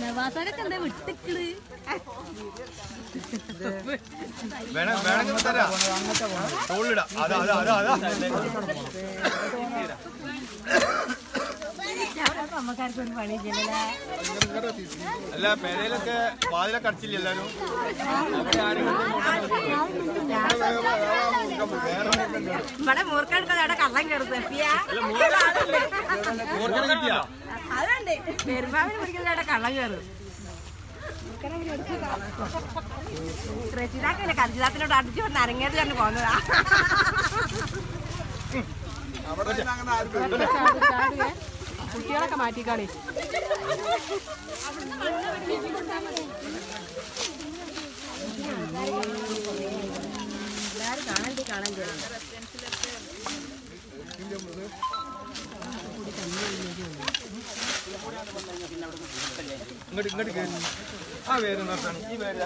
നവാസൊക്കെ എന്താ വിട്ടിക്കള് അമ്മക്കാർക്കൊരു പണി അല്ല പേരയിലൊക്കെ വാതിലൊക്കെ അടച്ചില്ല എല്ലാരും ഇവിടെ മൂർക്കെടുത്തത് അവിടെ കള്ളം കയറുന്നത് അതുണ്ട് പെരുമാവിന് പിടിക്കുന്നത് അവിടെ കള്ളം കയറും റെച്ചിതാക്കല്ലേ കർജിതാത്തിനോട് അടിച്ചു കൊണ്ട് അരങ്ങേറി തന്നെ പോകുന്നതാ കുട്ടികളൊക്കെ മാറ്റിക്കാളി എല്ലാരും കാണാൻ ചേരുന്നു ഇങ്ങോട്ട് ആ വേര് നിർത്താൻ ഈ വേര്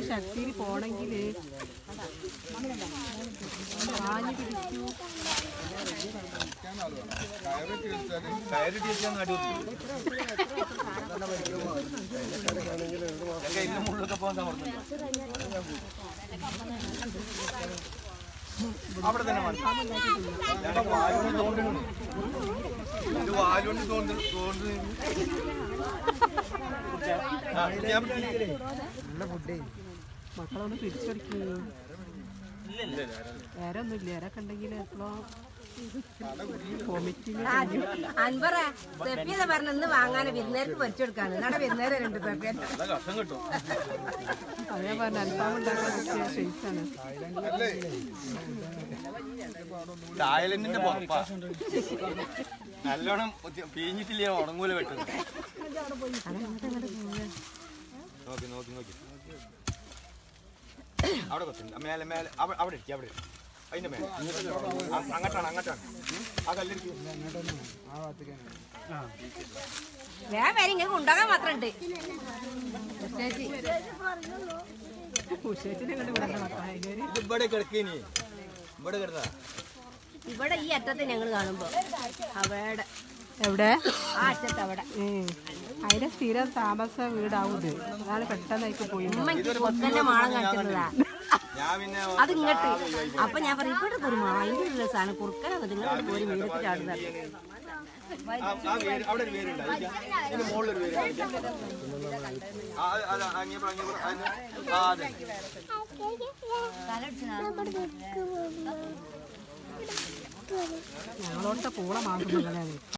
ശക്തിയിൽ പോണെങ്കില് കയറി ടീച്ചാൻ മുള്ളൊക്കെ പോകാൻ സമർത്തുന്നു അവിടെ തന്നെ വാലുകൊണ്ട് മക്കളൊന്ന് പിടിച്ചടിക്കൂ വേറെ ഒന്നുമില്ല വേറൊക്കെ ഉണ്ടെങ്കിൽ പറഞ്ഞ ഇന്ന് വാങ്ങാൻ വിരുന്നേർക്ക് പൊരിച്ചെടുക്കാണ് എന്നാണ് വിരുന്നേരം രണ്ട് പേർക്ക് അതേ പറഞ്ഞ അൽഫാം ഉണ്ടാക്കാൻ പറ്റിയ ഷെയ്സാണ് തായ്ലൻഡിന്റെ പുറപ്പാ നല്ലോണം പിഴിഞ്ഞിട്ടില്ല ഉണങ്ങൂല വെട്ടുന്നത് നോക്കി നോക്കി നോക്കി അവിടെ കൊച്ചുണ്ട് മേലെ മേലെ അവിടെ ഇരിക്കും അവിടെ അതിന്റെ മേലെ അങ്ങോട്ടാണ് അങ്ങോട്ടാണ് ആ കല്ലിരിക്കും ഉണ്ടാകാൻ മാത്രണ്ട് ഇവിടെ കിടക്കേനി ഇവിടെ കിടന്ന ഇവിടെ ഈ അറ്റത്ത് ഞങ്ങൾ കാണുമ്പോ അവിടെ എവിടെ ആ അറ്റത്ത് അവിടെ അതിന്റെ സ്ഥിരം താമസ വീടാവൂത് അതാണ് പെട്ടെന്നായിട്ട് പോയി കൊത്തന്റെ മാളം കാണിക്കുന്നതാ അത് ഇങ്ങോട്ട് അപ്പൊ ഞാൻ പറയും ഇവിടെ ഒരു അതിന്റെ ഒരു രസമാണ് കുറുക്കനെ നിങ്ങൾ ഒരു വീടൊക്കെ ചാടുന്നത് ഞങ്ങളോടത്തെ പൂള മാസം